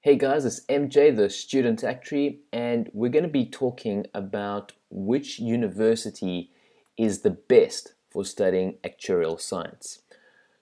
Hey guys, it's MJ, the student actuary, and we're going to be talking about which university is the best for studying actuarial science.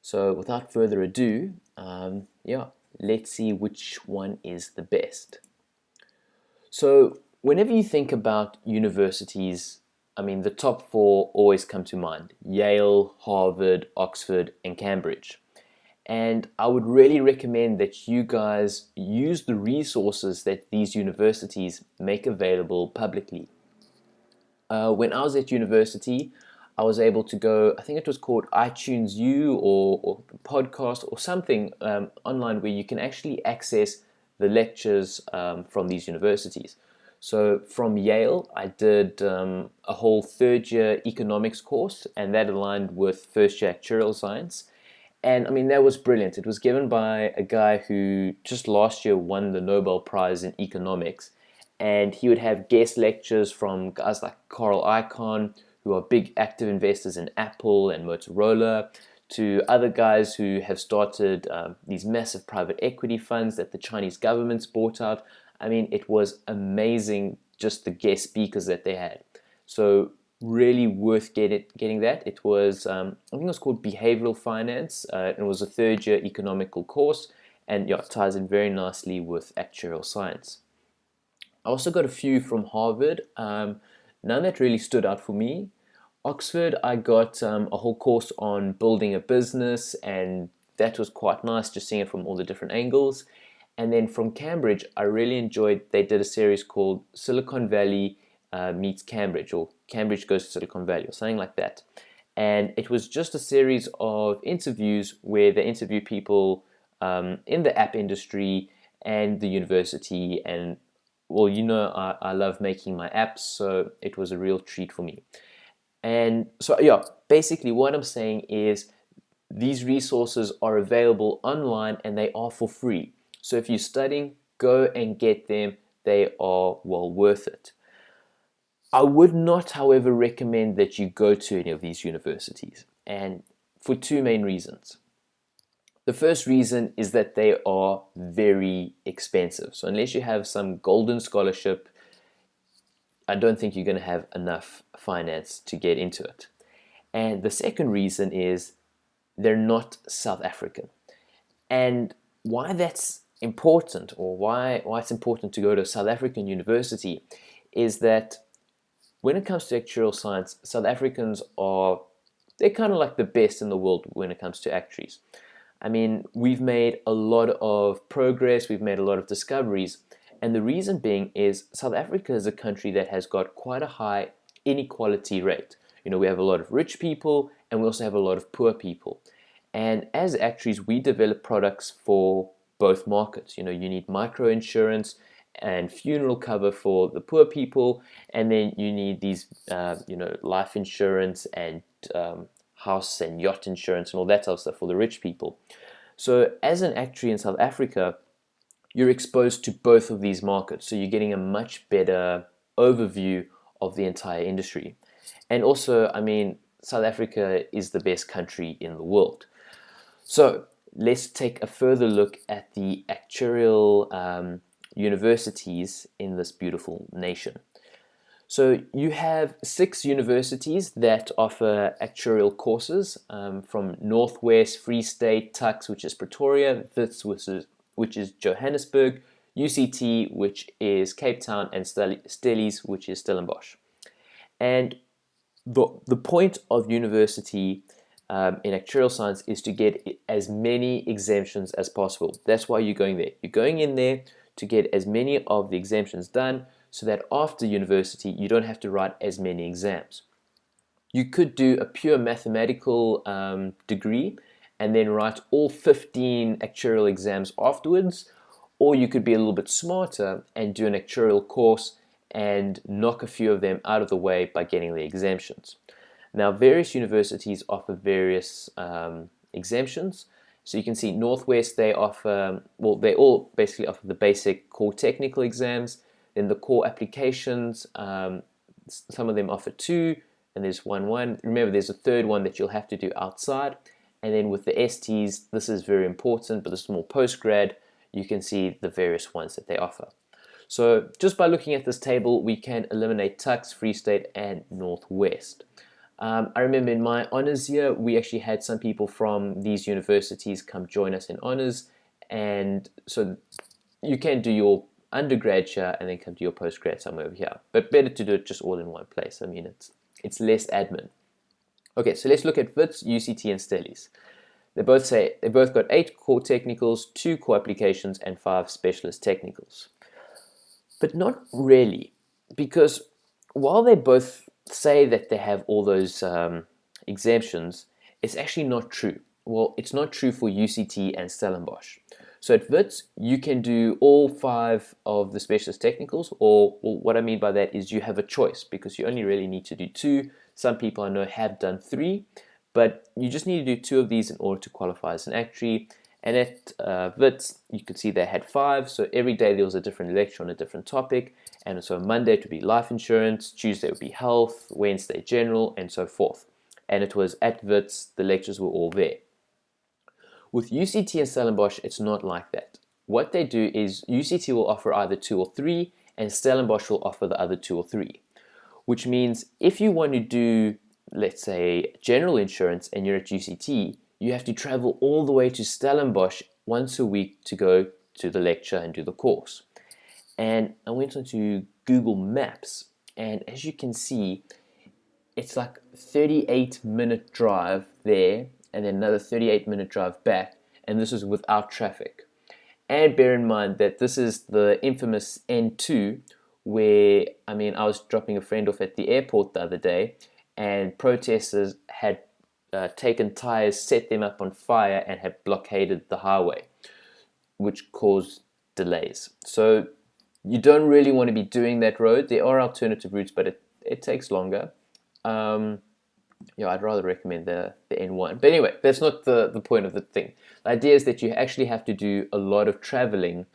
So, without further ado, let's see which one is the best. So, whenever you think about universities, the top four always come to mind: Yale, Harvard, Oxford, and Cambridge. And I would really recommend that you guys use the resources that these universities make available publicly. When I was at university, I was able to go, I think it was called iTunes U or podcast or something online where you can actually access the lectures from these universities. So from Yale, I did a whole third year economics course, and that aligned with first year actuarial science. And that was brilliant. It was given by a guy who just last year won the Nobel Prize in economics. And he would have guest lectures from guys like Carl Icahn, who are big active investors in Apple and Motorola, to other guys who have started these massive private equity funds that the Chinese government's bought out. It was amazing, just the guest speakers that they had. So really worth getting that. It was, I think it was called Behavioral Finance. It was a third year economical course, and yeah, it ties in very nicely with actuarial science. I also got a few from Harvard, none that really stood out for me. Oxford, I got a whole course on building a business, and that was quite nice, just seeing it from all the different angles. And then from Cambridge, I really enjoyed, they did a series called Silicon Valley meets Cambridge, or Cambridge goes to Silicon Valley, or something like that. And it was just a series of interviews where they interview people in the app industry and the university. And well, I love making my apps, so it was a real treat for me. And so, yeah, basically, what I'm saying is these resources are available online and they are for free. So if you're studying, go and get them. They are well worth it. I would not, however, recommend that you go to any of these universities, and for two main reasons. The first reason is that they are very expensive. So unless you have some golden scholarship, I don't think you're going to have enough finance to get into it. And the second reason is they're not South African. And why that's important, or why it's important to go to a South African university, is that when it comes to actuarial science, South Africans they're kind of like the best in the world when it comes to actuaries. We've made a lot of progress, we've made a lot of discoveries, and the reason being is South Africa is a country that has got quite a high inequality rate. We have a lot of rich people and we also have a lot of poor people. And as actuaries, we develop products for both markets. You need microinsurance and funeral cover for the poor people, and then you need these, life insurance and house and yacht insurance and all that type of stuff for the rich people. So as an actuary in South Africa, you're exposed to both of these markets, so you're getting a much better overview of the entire industry. And also, South Africa is the best country in the world. So let's take a further look at the actuarial universities in this beautiful nation. So you have 6 universities that offer actuarial courses, from Northwest, Free State, Tuks, which is Pretoria, Wits, which is Johannesburg, UCT, which is Cape Town, and Stellies, which is Stellenbosch. And the point of university in actuarial science is to get as many exemptions as possible. That's why you're going there. You're going in there to get as many of the exemptions done so that after university you don't have to write as many exams. You could do a pure mathematical degree and then write all 15 actuarial exams afterwards, or you could be a little bit smarter and do an actuarial course and knock a few of them out of the way by getting the exemptions. Now, various universities offer various exemptions. So you can see Northwest, they offer, they all basically offer the basic core technical exams, then the core applications. Some of them offer 2, and there's one. Remember, there's a third one that you'll have to do outside. And then with the STs, this is very important, but this is more post-grad. you can see the various ones that they offer. So just by looking at this table, we can eliminate Tux, Free State, and Northwest. I remember in my honors year, we actually had some people from these universities come join us in honors, and so you can do your undergrad here and then come to your postgrad somewhere over here. But better to do it just all in one place. I mean, it's less admin. Okay, so let's look at WITS, UCT, and Stellies. They both got 8 core technicals, 2 core applications, and 5 specialist technicals. But not really, because while they both say that they have all those exemptions, it's actually not true. Well, it's not true for UCT and Stellenbosch. So at WITS, you can do all 5 of the specialist technicals, or well, what I mean by that is you have a choice because you only really need to do 2. Some people I know have done 3, but you just need to do 2 of these in order to qualify as an actuary. And at WITS, you could see they had 5, so every day there was a different lecture on a different topic. And so Monday it would be life insurance, Tuesday would be health, Wednesday general, and so forth. And it was at WITS, the lectures were all there. With UCT and Stellenbosch, it's not like that. What they do is UCT will offer either 2 or 3, and Stellenbosch will offer the other 2 or 3. Which means if you want to do, let's say, general insurance and you're at UCT, you have to travel all the way to Stellenbosch once a week to go to the lecture and do the course. And I went onto Google Maps, and as you can see, it's like 38-minute drive there and then another 38-minute drive back, and this is without traffic. And bear in mind that this is the infamous N2, where, I mean, I was dropping a friend off at the airport the other day, and protesters had taken tires, set them up on fire, and had blockaded the highway, which caused delays. So you don't really want to be doing that road. There are alternative routes, but it takes longer. Yeah, I'd rather recommend the N1. But anyway, that's not the point of the thing. The idea is that you actually have to do a lot of traveling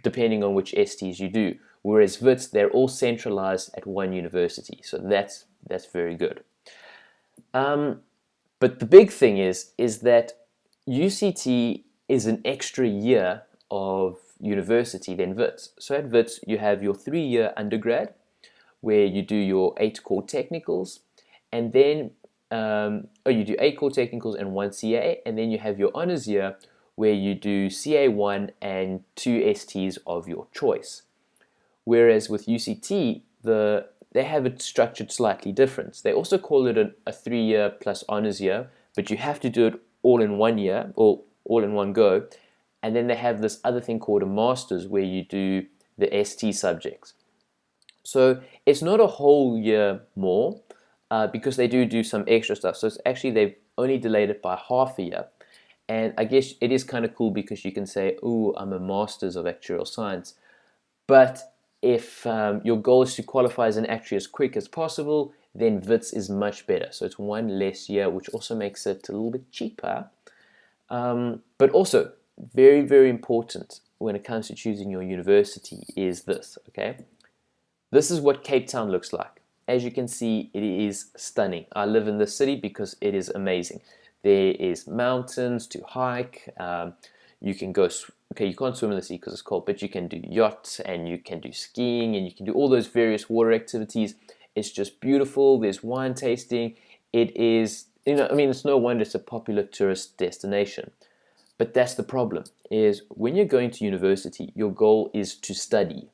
depending on which STs you do. Whereas WITS, they're all centralized at one university. So that's very good. But the big thing is that UCT is an extra year of university than WITS. So at WITS, you have your 3-year undergrad, where you do your 8 core technicals, and then you do 8 core technicals and 1 CA, and then you have your honors year where you do CA1 and 2 STs of your choice. Whereas with UCT, they have it structured slightly different. They also call it a 3-year plus honors year, but you have to do it all in 1 year or all in one go. And then they have this other thing called a master's where you do the ST subjects. So it's not a whole year more because they do some extra stuff. So it's actually, they've only delayed it by half a year. And I guess it is kind of cool because you can say, oh, I'm a master's of actuarial science. But if your goal is to qualify as an actuary as quick as possible, then WITS is much better. So it's 1 less year, which also makes it a little bit cheaper. But also, very, very important when it comes to choosing your university is this, okay? This is what Cape Town looks like. As you can see, it is stunning. I live in this city because it is amazing. There is mountains to hike. You can go, okay, you can't swim in the sea because it's cold, but you can do yachts and you can do skiing and you can do all those various water activities. It's just beautiful. There's wine tasting. It is, I mean, it's no wonder it's a popular tourist destination. But that's the problem, is when you're going to university, your goal is to study.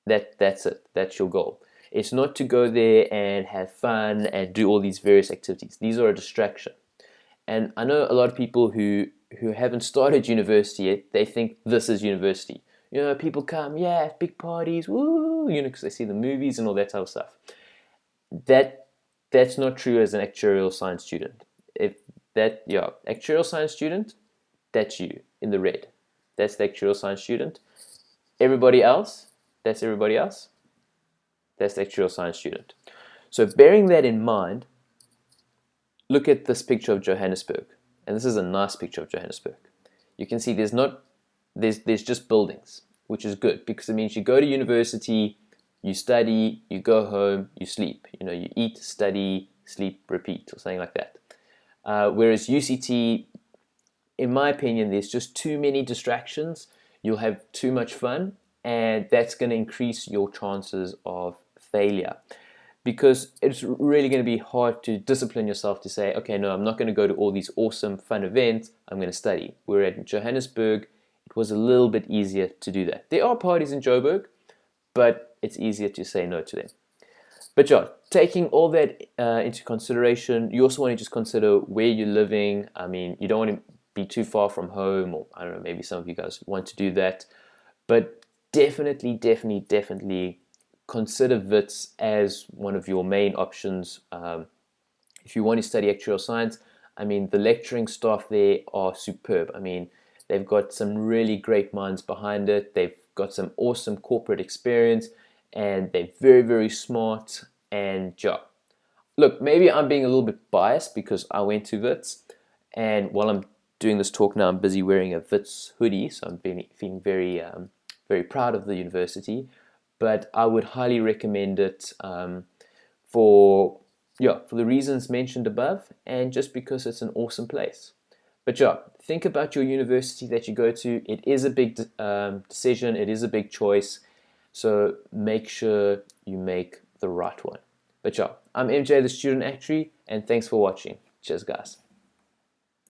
That's it. That's your goal. It's not to go there and have fun and do all these various activities. These are a distraction. And I know a lot of people who haven't started university yet, they think this is university. People come, yeah, big parties, woo, because they see the movies and all that type of stuff. That's not true as an actuarial science student. Actuarial science student, that's you in the red. That's the actuarial science student. Everybody else, that's everybody else. That's the actuarial science student. So bearing that in mind, look at this picture of Johannesburg. And this is a nice picture of Johannesburg. You can see there's just buildings, which is good because it means you go to university, you study, you go home, you sleep. You eat, study, sleep, repeat, or something like that. Whereas UCT, in my opinion, there's just too many distractions. You'll have too much fun, and that's going to increase your chances of failure, because it's really going to be hard to discipline yourself to say, okay, no, I'm not going to go to all these awesome fun events, I'm going to study. We're at Johannesburg, it was a little bit easier to do that. There are parties in Joburg, but it's easier to say no to them. But yeah, taking all that into consideration, you also want to just consider where you're living. I mean, you don't want to be too far from home, or I don't know, maybe some of you guys want to do that. But definitely consider WITS as one of your main options. If you want to study actuarial science, I mean, the lecturing staff there are superb. I mean, they've got some really great minds behind it. They've got some awesome corporate experience, and they're very smart. And yeah, look, maybe I'm being a little bit biased because I went to WITS, and while I'm doing this talk now, I'm busy wearing a WITS hoodie, so I'm feeling very proud of the university. But I would highly recommend it for for the reasons mentioned above, and just because it's an awesome place. But yeah, think about your university that you go to. It is a big decision. It is a big choice. So make sure you make the right one. But yeah, I'm MJ, the student actuary, and thanks for watching. Cheers, guys.